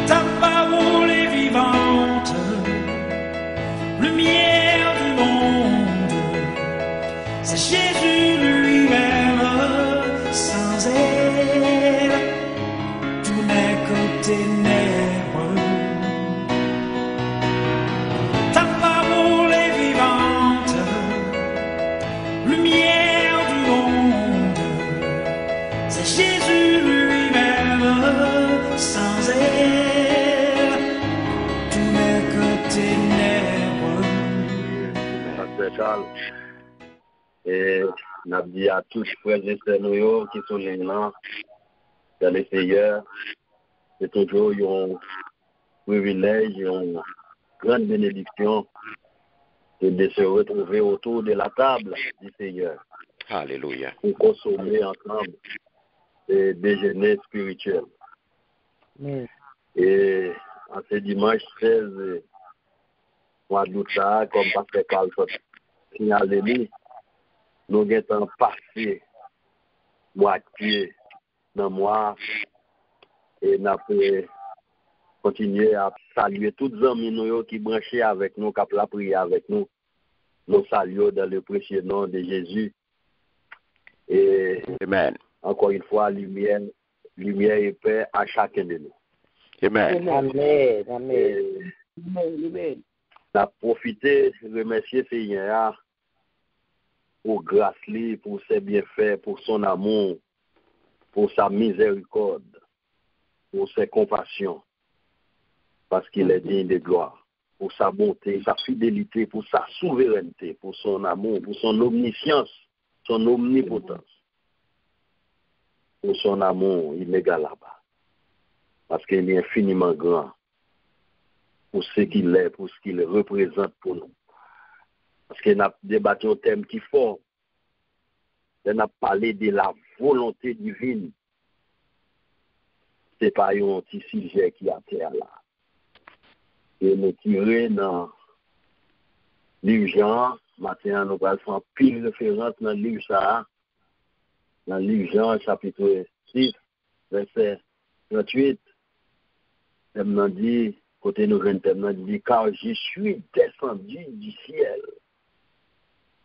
ta parole est vivante, lumière du monde. C'est Jésus lui-même, sans elle, tout n'est que ténèbres. Ta parole est vivante, lumière du monde. C'est Jésus lui-même, sans elle, tout n'est que ténèbres. Pasteur Charles. Et n'a dit à tous les frères et sœurs qui sont là dans les Seigneur, c'est toujours un privilège, une grande bénédiction de se retrouver autour de la table du Seigneur. Alléluia. Pour consommer ensemble et déjeuner spirituel. Et en ce dimanche 16 mois d'août, comme Pasteur Carl signalé, nous avons passé moitié dans mois et nous avons continué à saluer tous les amis qui branchaient avec nous, qui ont prié avec nous. Nous saluons dans le précieux nom de Jésus. Et Amen. Encore une fois, lumière et paix à chacun de nous. Amen. Amen. Amen. Et Amen. on a profité de remercier Seigneur pour grâce, pour ses bienfaits, pour son amour, pour sa miséricorde, pour ses compassions, parce qu'il est digne de gloire, pour sa bonté, sa fidélité, pour sa souveraineté, pour son amour, pour son omniscience, son omnipotence, pour son amour illégal là-bas, parce qu'il est infiniment grand pour ce qu'il est, pour ce qu'il représente pour nous. Parce qu'on a débattu un thème qui est fort. On a parlé de la volonté divine. Ce n'est pas un petit sujet qui est à terre là. Et nous tirons dans le livre Jean. Maintenant, nous allons faire pile référence dans le livre ça. Dans le livre Jean, chapitre 6, verset 38. On dit, côté nous venons dit, car je suis descendu du ciel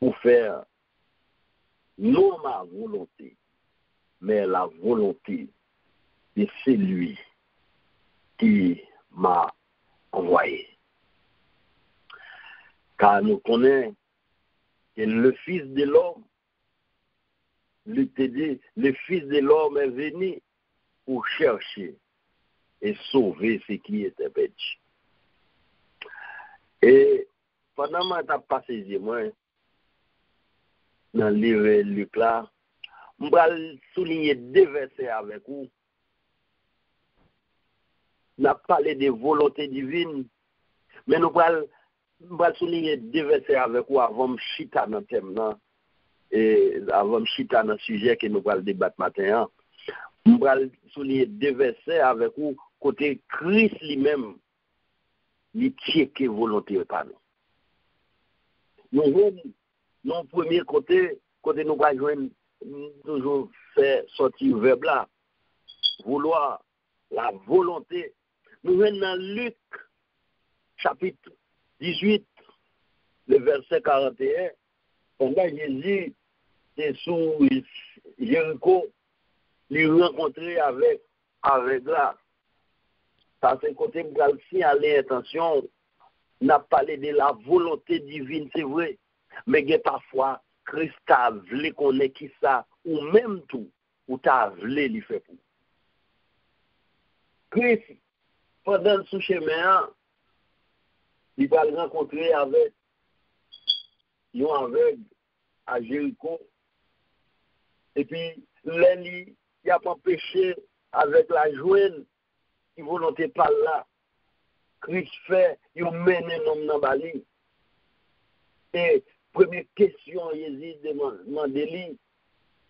pour faire non ma volonté, mais la volonté de celui qui m'a envoyé. Car nous connaissons que le Fils de l'homme, le Fils de l'homme est venu pour chercher et sauver ce qui était perdu. Et pendant que je passé moi, dans le livre Luc là, je vais souligner deux versets avec vous. On a parlé de volonté divine, mais nous allons souligner deux versets avec vous avant de chita dans le thème là, et avant de chita dans le sujet que nous allons débattre matin. Je vais souligner deux versets avec vous, côté Christ lui-même, il tient que volonté par nous. Nous, premier côté nous allons toujours faire sortir le verbe là, vouloir, la volonté. Nous venons dans Luc, chapitre 18, le verset 41. Pendant Jésus est sous Jéricho, il rencontré avec là. Ça, c'est côté Galsi à l'intention, n'a parlé de la volonté divine, c'est vrai. Mais parfois, Christ a voulu qu'on ait qui ça, ou même tout, ou t'as voulu lui faire pour. Christ, pendant ce chemin, il va le rencontrer avec un aveugle à Jéricho. Et puis, il a pas péché avec la joie, qui volonté par là. Christ fait, il mène un homme dans Bali. Et première question, Jésus demande lui,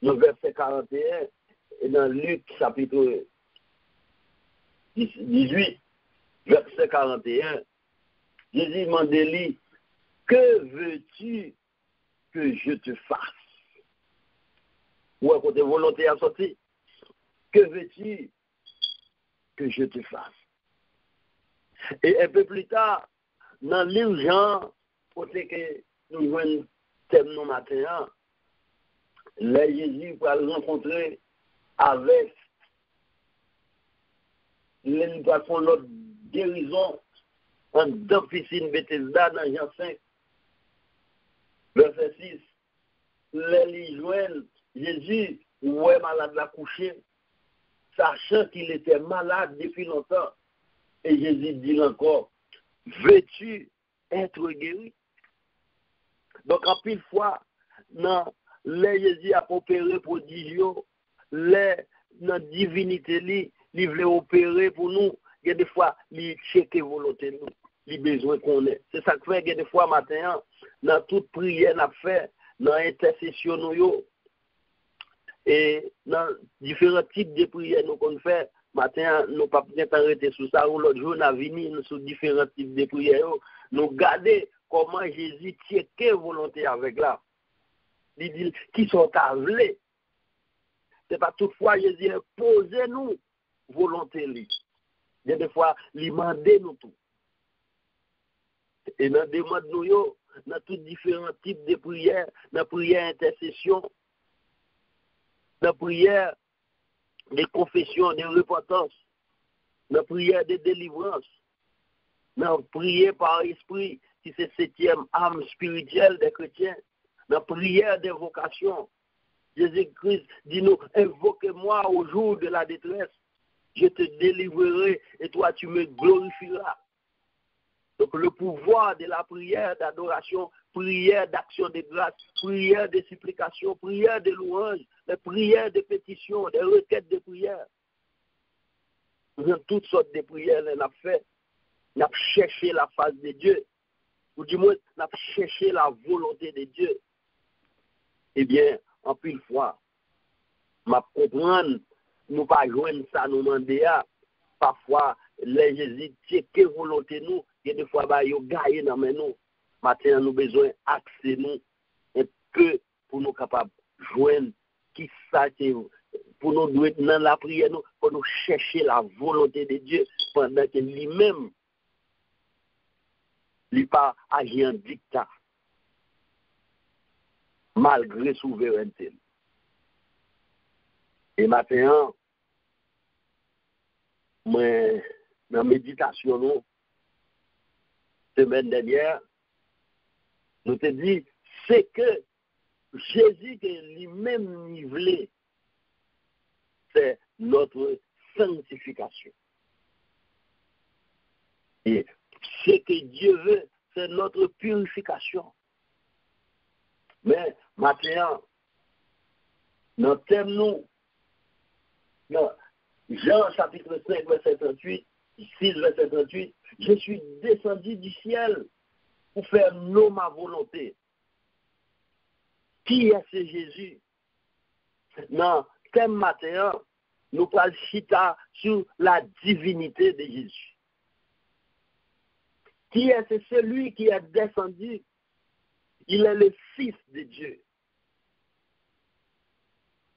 dans verset 41, et dans Luc chapitre 18, verset 41, Jésus demande lui, que veux-tu que je te fasse? Ou à côté volonté à sortir, que veux-tu que je te fasse? Et un peu plus tard, dans l'urgence, côté que nous jouons thème nos matin, là, Jésus va le rencontrer avec l'une de notre guérison en deux piscines Bethesda dans Jean 5, verset 6. Les joignent Jésus, ouais, malade l'a couché, sachant qu'il était malade depuis longtemps. Et Jésus dit encore, veux-tu être guéri? Donc, en pile fois, dans les Jésus a opéré prodigio, les dans divinité, il voulait opérer pour nous. Il y a des fois, il checker volonté nous, il besoin qu'on ait. C'est ça que fait, il y a des fois, matin, dans toute prière qu'on fait, dans l'intercession, et dans différents types de prières qu'on fait, matin, nous ne pouvons pas arrêter sur ça, ou l'autre jour, nous avons venu sur différents types de prières, nous garder comment Jésus checker volonté avec là. Il dit, qui sont avalés. Ce n'est pas toutefois, Jésus posez-nous volonté. Il y a des fois, il demande nous tout. Et dans des modes nous, dans tous différents types de prières, dans la prière intercession, dans la prière de confession, de repentance, dans la prière de délivrance, dans la prière par esprit, qui c'est septième âme spirituelle des chrétiens, dans la prière d'invocation. Jésus-Christ dit nous, invoquez-moi au jour de la détresse, je te délivrerai et toi tu me glorifieras. Donc le pouvoir de la prière d'adoration, prière d'action de grâce, prière de supplication, prière de louange, les prières de pétition, des requêtes de prière. Nous avons toutes sortes de prières, on a fait. On a cherché la face de Dieu. Ou du moins, on a cherché la volonté de Dieu. Eh bien, en pile fois, m'a comprendre, nous pas joindre ça, nous demander parfois, les Jésus, quelle volonté nous, il y a des fois, bah, ils gagnent dans nous. Maintenant, nous avons besoin d'accès nous, un peu pour nous capables de joindre qui ça, pour nous dans la prière, nous, pour nous chercher la volonté de Dieu, pendant que lui-même, il n'a pas agi en dictat, malgré souveraineté. Et maintenant, moi, dans la méditation, nous, semaine dernière, nous te dit, c'est que Jésus qui lui-même nivelé, c'est notre sanctification. Et ce que Dieu veut, c'est notre purification. Mais maintenant, dans le thème, nous, dans Jean chapitre 5, verset 38, 6, verset 38, je suis descendu du ciel pour faire non ma volonté. Qui est ce Jésus? Dans le thème matin, nous parlons chita sur la divinité de Jésus. Qui est celui qui est descendu? Il est le Fils de Dieu.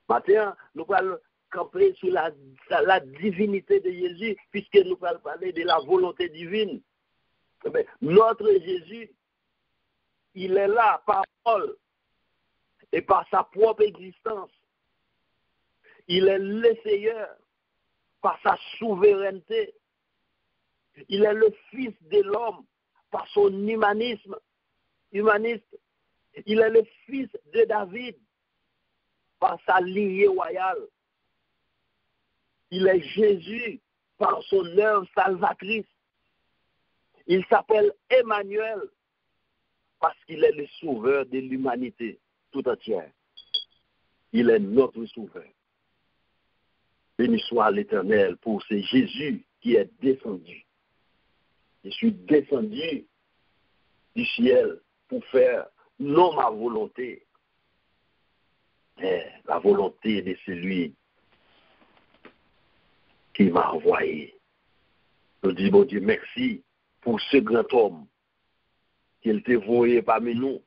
Maintenant, nous parlons camper sur la divinité de Jésus, puisque nous allons parler de la volonté divine. Mais notre Jésus, il est là par parole et par sa propre existence. Il est le Seigneur par sa souveraineté. Il est le Fils de l'homme par son humaniste. Il est le Fils de David par sa lignée royale. Il est Jésus par son œuvre salvatrice. Il s'appelle Emmanuel parce qu'il est le sauveur de l'humanité tout entière. Il est notre sauveur. Béni soit l'Éternel pour ce Jésus qui est descendu. Je suis descendu du ciel pour faire non ma volonté, mais la volonté de celui qui m'a envoyé. Nous disons, bon Dieu, merci pour ce grand homme qu'il t'a envoyé parmi nous.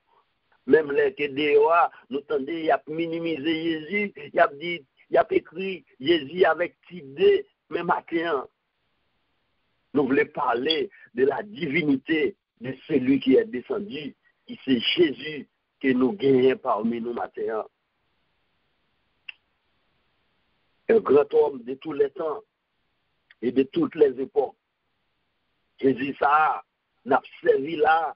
Même les KDOA, nous entendons, il a minimisé Jésus, il a dit, il a écrit Jésus avec petit D, mais matin. nous voulons parler de la divinité de celui qui est descendu, qui c'est Jésus que nous gagnons parmi nous maintenant. Un grand homme de tous les temps et de toutes les époques. Jésus, ça, n'a servi là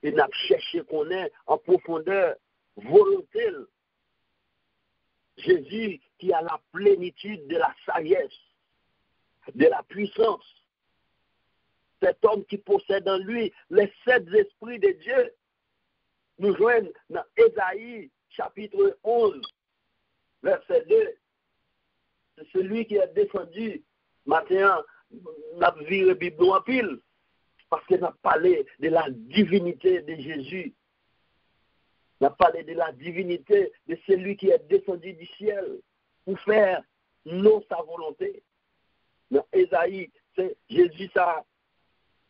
et n'a cherché qu'on ait en profondeur, volonté. Jésus qui a la plénitude de la sagesse, de la puissance. Cet homme qui possède en lui les 7 esprits de Dieu. Nous joignons dans Ésaïe, chapitre 11, verset 2. C'est celui qui est descendu. Maintenant, n'a viré Bible en pile. Parce qu'il a parlé de la divinité de Jésus. Il a parlé de la divinité de celui qui est descendu du ciel pour faire non sa volonté. Dans Ésaïe, c'est Jésus, ça,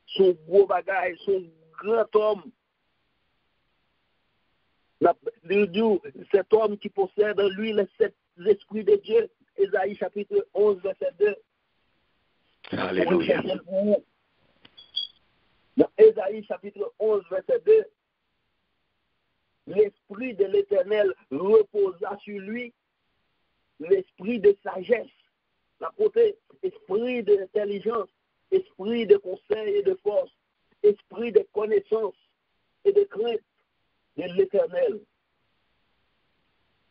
son gros bagage, son grand homme. Cet homme qui possède en lui les 7 esprits de Dieu. Ésaïe chapitre 11, verset 2. Alléluia. Dans Ésaïe chapitre 11, verset 2, l'Esprit de l'Éternel reposa sur lui, l'esprit de sagesse, la côté, esprit d'intelligence, esprit de conseil et de force, esprit de connaissance et de crainte de l'Éternel.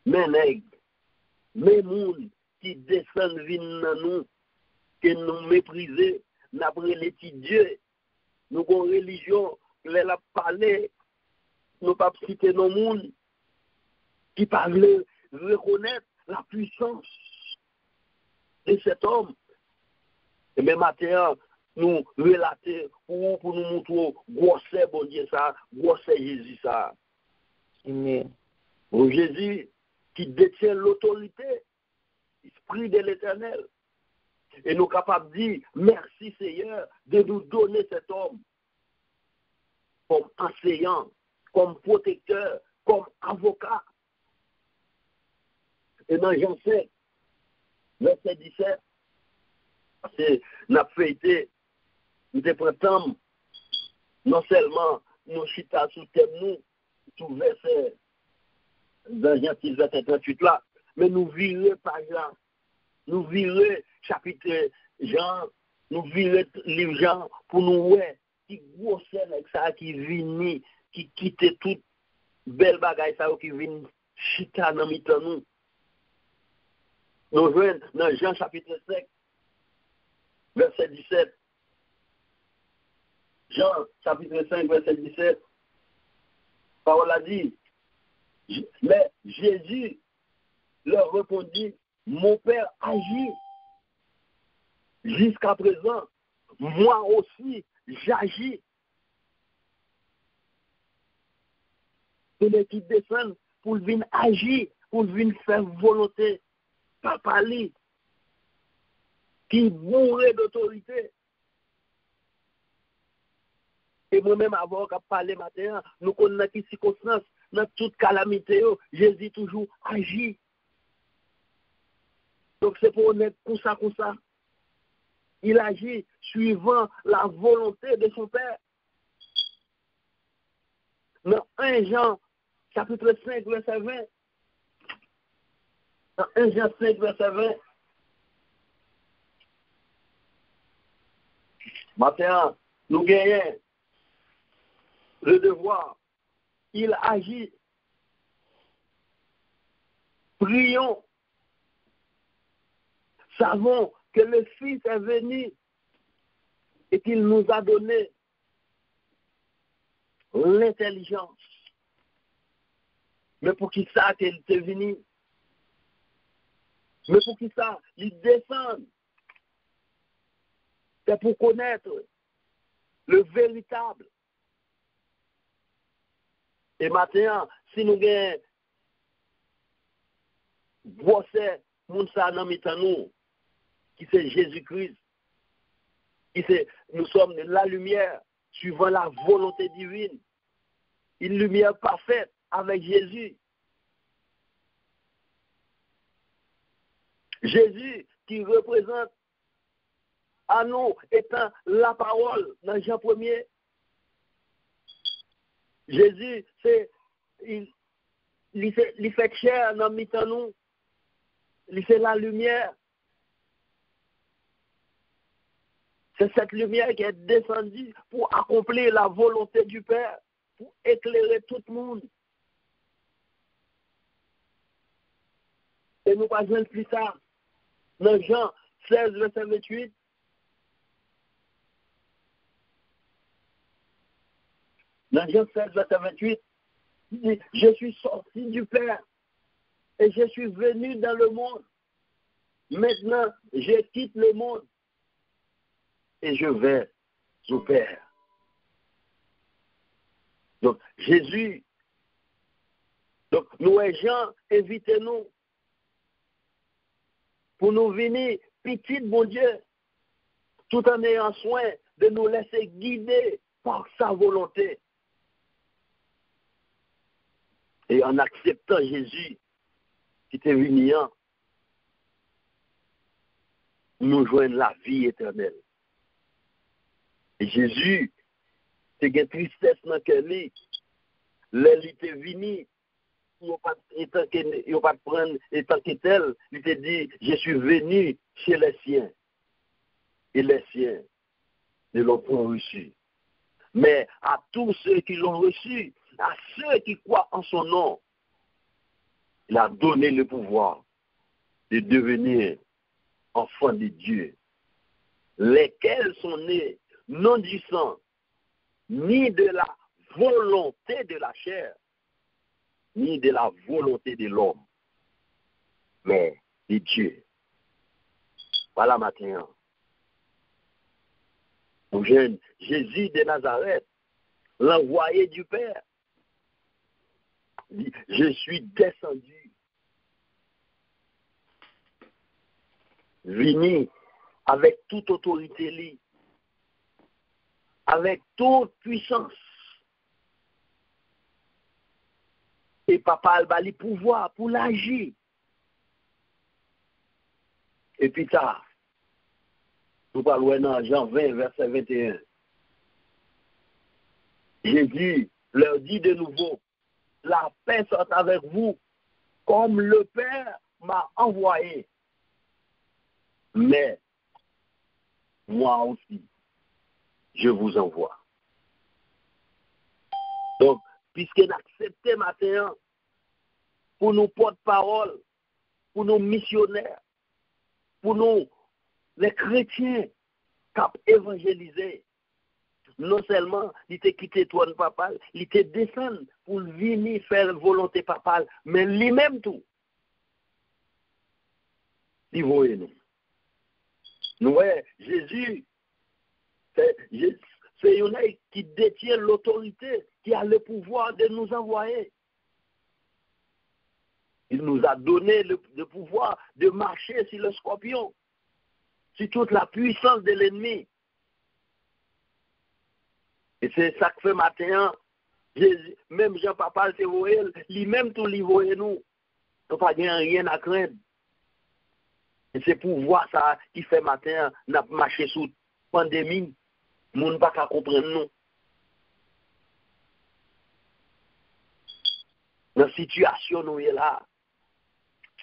Mais nègres, mais moun qui descendent vin nous, que nous mépriser, n'après les petits dieux, nous avons une religion, les la parler, nous pas citer nos monde qui parlent, reconnaître la puissance de cet homme. Et même maintenant, nous relater pour nous montrer gros c'est bon Dieu ça, gros c'est Jésus ça. Amen. Bon Jésus qui détient l'autorité, l'esprit de l'Éternel. Et nous sommes capables de dire, merci Seigneur de nous donner cet homme comme enseignant, comme protecteur, comme avocat. Et dans Jean 5, verset 17, parce que nous avons fêté, nous avons non seulement nous chita sous thème nous, sous verset, dans Jean 6, verset 38 là, mais nous virons par là. Nous virons chapitre Jean, nous virons livre Jean pour nous voir qui gros scène avec ça qui vient, qui quitte toute belle bagaille ça qui vient chita dans mitan nous. Nous voyons dans Jean chapitre 5, verset 17. Jean chapitre 5, verset 17. Parole a dit, mais Jésus leur répondit, mon Père agit jusqu'à présent, moi aussi j'agis. C'est les qui descendent pour venir agir, pour venir faire volonté. Papa lui, qui bourré d'autorité. Et moi-même, avant de parler matin, nous connaissons qui circonstances, dans toute calamité, Jésus toujours agit. Donc c'est pour être comme ça. Il agit suivant la volonté de son Père. Dans 1 Jean, chapitre 5, verset 20. Dans 1 Jean 5, verset 20. Maintenant, nous gagnons le devoir. Il agit. Prions. Savons que le Fils est venu et qu'il nous a donné l'intelligence. Mais pour qui ça qu'il est venu? Mais pour qui ça? Il descend. C'est pour connaître le véritable. Et maintenant, si nous gagnons brosser Mounsa dans nous, qui c'est Jésus-Christ, nous sommes de la lumière suivant la volonté divine, une lumière parfaite avec Jésus. Jésus qui représente à nous étant la parole dans Jean 1er. Jésus, il fait chair dans mi-temps nous. Il fait la lumière. C'est cette lumière qui est descendue pour accomplir la volonté du Père, pour éclairer tout le monde. Et nous passons plus tard, dans Jean 16, verset 28. Dans Jean 16, verset 28, il dit, je suis sorti du Père et je suis venu dans le monde. Maintenant, je quitte le monde et je vais au Père. Donc, Jésus, donc nous et Jean, invitez-nous pour nous venir petit, bon Dieu, tout en ayant soin de nous laisser guider par sa volonté. Et en acceptant Jésus, qui était venu, nous joignons la vie éternelle. Et Jésus, c'est une tristesse dans laquelle il était venu, il n'a pas prendre étant que tel, il te dit, je suis venu chez les siens. Et les siens ne l'ont pas reçu. Mais à tous ceux qui l'ont reçu, à ceux qui croient en son nom, il a donné le pouvoir de devenir enfants de Dieu, lesquels sont nés non du sang, ni de la volonté de la chair, ni de la volonté de l'homme, mais de Dieu. Voilà maintenant. Mon jeune Jésus de Nazareth, l'envoyé du Père, dit, je suis descendu, venu avec toute autorité, avec toute puissance. Et papa a le pouvoir pour l'agir. Et puis tard, nous parlons dans Jean 20, verset 21. Jésus leur dit de nouveau, la paix soit avec vous, comme le Père m'a envoyé. Mais moi aussi, je vous envoie. Donc, puisqu'on accepte maintenant pour nos porte-parole, pour nos missionnaires, pour nous, les chrétiens, qui ont évangélisé, non seulement il t'a quitté toi, papa, il t'a descendu pour venir faire volonté papale, mais lui-même tout. Il voit nous. Nous, Jésus, c'est un qui détient l'autorité, qui a le pouvoir de nous envoyer. Il nous a donné le pouvoir de marcher sur le scorpion, sur toute la puissance de l'ennemi. Et c'est ça que fait matin, Jésus, même Jean-Papa, c'est voyé, lui-même tout lui voyé nous. Donc pas rien à craindre. Et c'est pour voir ça qui fait matin, n'a marché sous pandémie, moun pas qu'à comprendre nous. Dans la situation nous est là,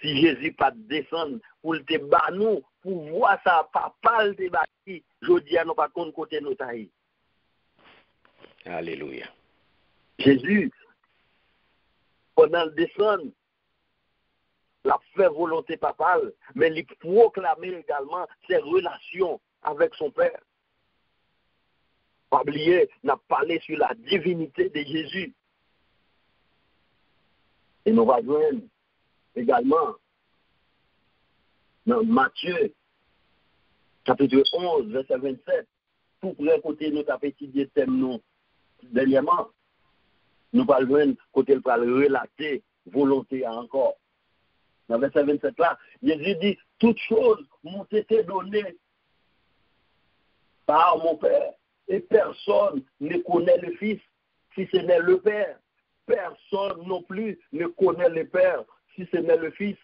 si Jésus pas descendre pour te battre nous, pour voir ça, papa te bâti, je dis à nous pas compte côté nous taille. Alléluia. Jésus, pendant le descendre, la fait volonté papale, mais il proclamait également ses relations avec son Père. Pas oublier, n'a parlé sur la divinité de Jésus. Et nous va joindre également dans Matthieu, chapitre 11, verset 27, pour côté nous avons étudié thème nous dernièrement. Nous parlons côté le relater volonté encore. Dans verset 27 là, Jésus dit, toutes choses m'ont été données par mon Père, et personne ne connaît le Fils si ce n'est le Père. Personne non plus ne connaît le Père si ce n'est le Fils.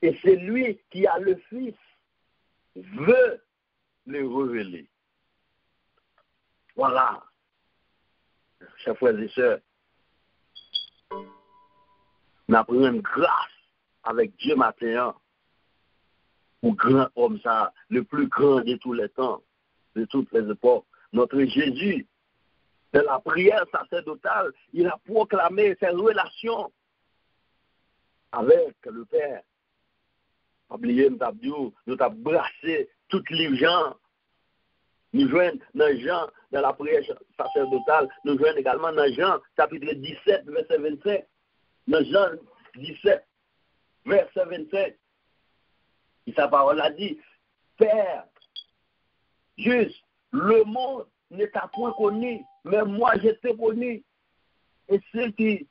Et c'est lui qui a le Fils veut les révéler. Voilà, chers frères et sœurs, nous apprenons grâce avec Dieu matin, au grand homme, ça, le plus grand de tous les temps, de toutes les époques. Notre Jésus, de la prière sacerdotale, il a proclamé ses relations avec le Père. Oubliez, nous avons brassé toutes les gens. Nous joignons dans Jean, dans la prière sacerdotale, nous joignons également dans Jean, chapitre 17, verset 25. Dans Jean 17, verset 25. Et sa parole a dit, Père, juste, le monde n'est à point connu, mais moi je t'ai connu. Et ceux qui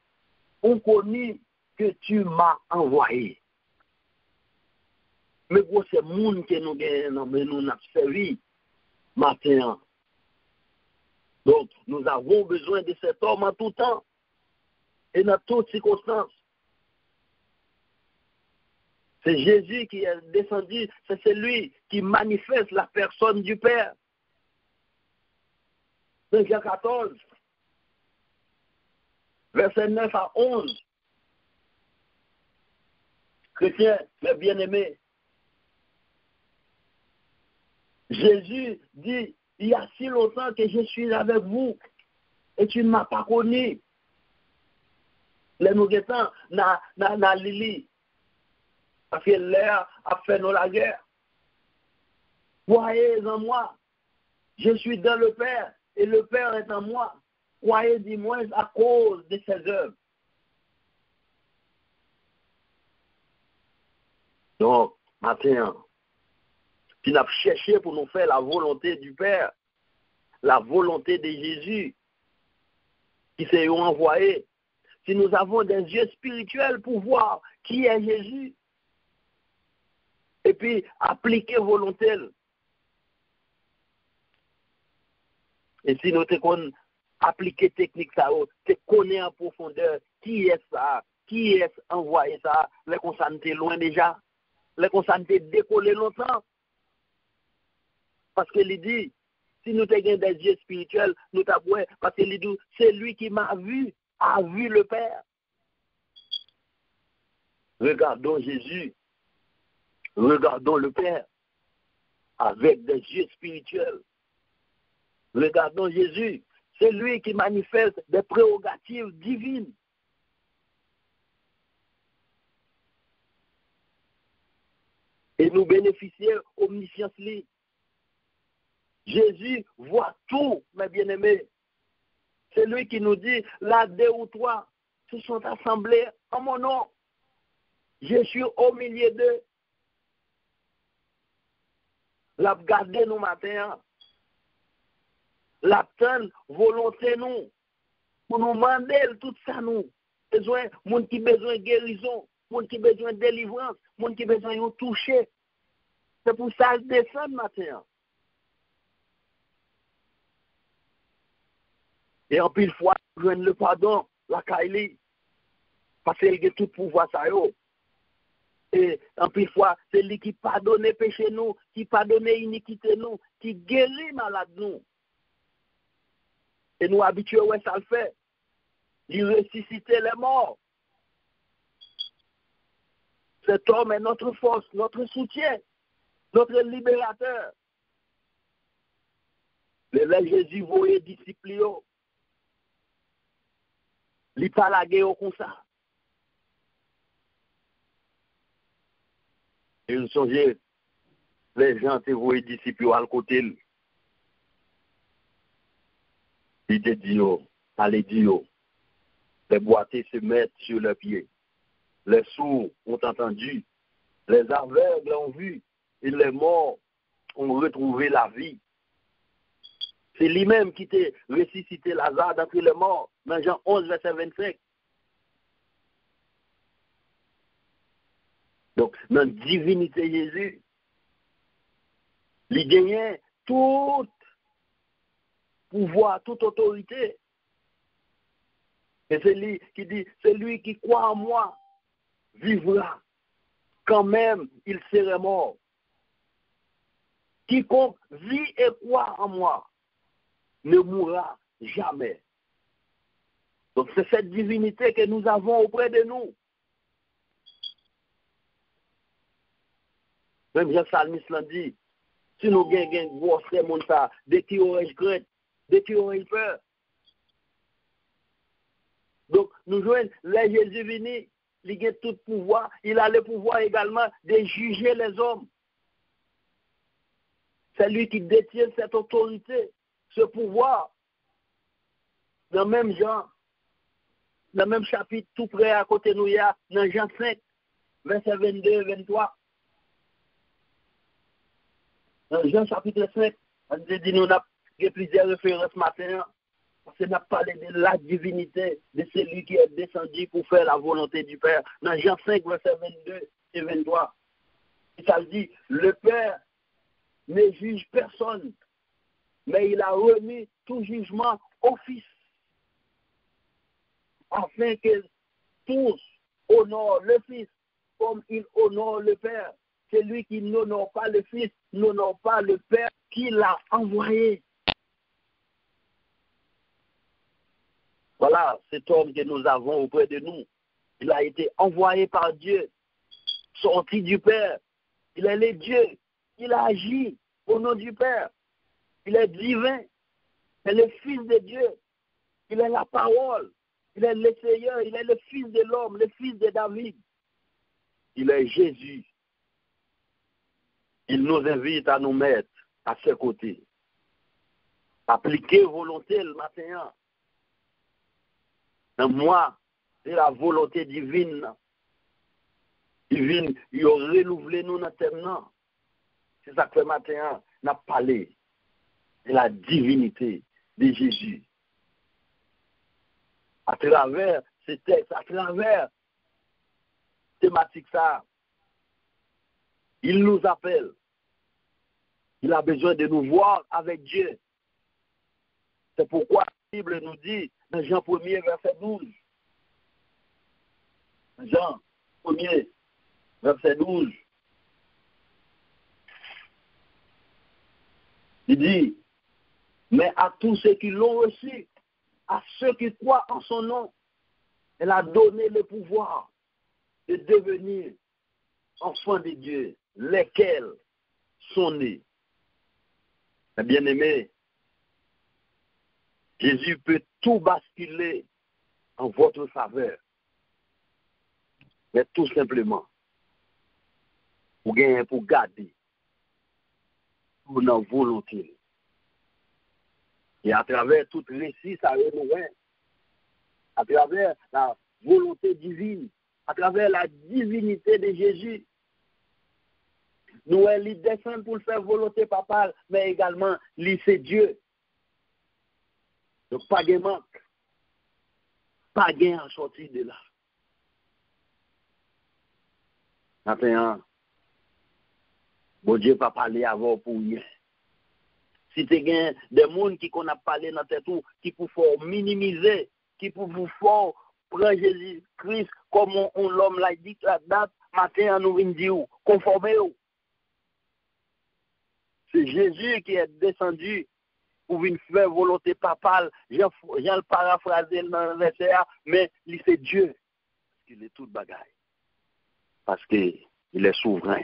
ont connu que tu m'as envoyé. Mais pour ces gens que nous gagnons, mais nous n'avons servi matin. Donc, nous avons besoin de cet homme en tout temps et dans toutes circonstances. C'est Jésus qui est descendu, c'est celui qui manifeste la personne du Père. Dans Jean 14, verset 9 à 11. Chrétiens, mes bien-aimés, Jésus dit, il y a si longtemps que je suis avec vous et tu ne m'as pas connu. Les nous guettons na Lili, parce que l'air a fait nous la guerre. Croyez en moi, je suis dans le Père et le Père est en moi. Croyez du moins à cause de ses œuvres. Donc, matin, si nous avons cherché pour nous faire la volonté du Père, la volonté de Jésus, qui s'est envoyé, si nous avons des yeux spirituels pour voir qui est Jésus, et puis appliquer volonté. Et si nous te appliquer technique ça, te connaître en profondeur qui est ça, qui est envoyé ça, les consciences loin déjà, les consciences décollé longtemps. Parce qu'il dit, si nous avons des yeux spirituels, nous t'avouons, parce qu'il dit, c'est lui qui m'a vu, a vu le Père. Regardons Jésus, regardons le Père avec des yeux spirituels. Regardons Jésus, c'est lui qui manifeste des prérogatives divines. Et nous bénéficions omniscience. Jésus voit tout, mes bien-aimés. C'est lui qui nous dit, là, 2 ou 3 se sont assemblés en mon nom. Je suis au milieu d'eux. La garder nous matin. L'attendre volonté nous. Pour nous demander tout ça nous. Besoin, monde qui besoin de guérison, monde qui besoin de délivrance, monde qui besoin de toucher. C'est pour ça qu'il descend matin. Et en pile fois, joindre le pardon, la Kaili, parce qu'il a tout pouvoir ça yo. Et en pile fois, c'est lui qui pardonne péché nous, qui pardonne iniquité nous, qui guérit malade nous. Et nous habitués, ouais, ça le fait. Il ressuscite les morts. Cet homme est notre force, notre soutien, notre libérateur. Le Jésus voyait disciples. Il pas la guerre comme ça. Et nous songez, les gens te voient disciples à côté. Il te dit, allez dire, les boiteux se mettent sur leurs pieds. Les sourds ont entendu, les aveugles ont vu, et les morts ont retrouvé la vie. C'est lui-même qui t'a ressuscité Lazare d'entre les morts, dans Jean 11, verset 25. Donc, dans la divinité Jésus, il gagne tout pouvoir, toute autorité. Et c'est lui qui dit, c'est lui qui croit en moi, vivra, quand même il serait mort. quiconque vit et croit en moi ne mourra jamais. Donc c'est cette divinité que nous avons auprès de nous. Même Jean-Salmis l'a dit, si nous gagnons gros monde ça, de qui aurais-je crainte, de qui aurais-je peur. Donc nous jouons, là Jésus venu, il a tout pouvoir, il a le pouvoir également de juger les hommes. C'est lui qui détient cette autorité, ce pouvoir. Dans le même genre, dans le même chapitre, tout près à côté de nous, il y a dans Jean 5, verset 22, 23. Dans Jean chapitre 5, on dit nous avons plusieurs références matin, parce qu'on a parlé de la divinité de celui qui est descendu pour faire la volonté du Père. Dans Jean 5, verset 22 et 23, ça dit, le Père ne juge personne, mais il a remis tout jugement au Fils, afin que tous honorent le Fils comme il honore le Père. Celui qui n'honore pas le Fils n'honore pas le Père qui l'a envoyé. Voilà cet homme que nous avons auprès de nous. Il a été envoyé par Dieu, sorti du Père. Il est le Dieu. Il a agi au nom du Père. Il est divin. Il est le Fils de Dieu. Il est la parole. Il est le Seigneur. Il est le Fils de l'homme, le Fils de David. Il est Jésus. Il nous invite à nous mettre à ses côtés. Appliquer volonté le matin. Dans moi, c'est la volonté divine. Divine, il a renouvelé nous dans thème. C'est ça que le matin, on a parlé de la divinité de Jésus. À travers ces textes, à travers thématique ça, il nous appelle. Il a besoin de nous voir avec Dieu. C'est pourquoi la Bible nous dit dans Jean 1er, verset 12. Jean 1er, verset 12. Il dit, mais à tous ceux qui l'ont reçu, à ceux qui croient en son nom, elle a donné le pouvoir de devenir enfants de Dieu, lesquels sont nés. Mes bien-aimés, Jésus peut tout basculer en votre faveur. Mais tout simplement, pour gagner, pour garder, pour notre volonté. Et à travers tout récit, ça renouvelle. À travers la volonté divine, à travers la divinité de Jésus, nous, il descend pour faire volonté papale, mais également, lui, c'est Dieu. Donc, pas de manque. Pas de gain à sortir de là. Maintenant, bon Dieu va parler avant pour rien. Si tu as des gens qui qu'on a parlé dans tête tout, qui pour minimiser, qui pour vous faire prendre Jésus-Christ comme l'homme l'a dit la date, matin, nous venons dire, conformez-vous. C'est Jésus qui est descendu pour venir faire volonté papale. J'ai le paraphrasé dans le verset, mais c'est Dieu. Parce qu'il est tout bagaille. Parce qu'il est souverain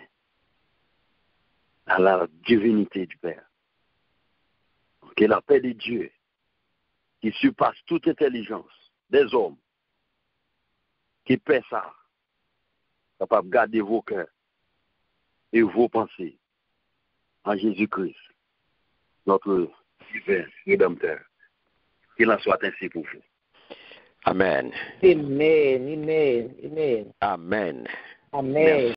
à la divinité du Père. Donc, la paix de Dieu, qui surpasse toute intelligence des hommes, qui paie ça, capable de garder vos cœurs et vos pensées en Jésus-Christ, notre divin Rédempteur. Qu'il en soit ainsi pour vous. Amen. Amen. Amen. Amen. Amen. Amen.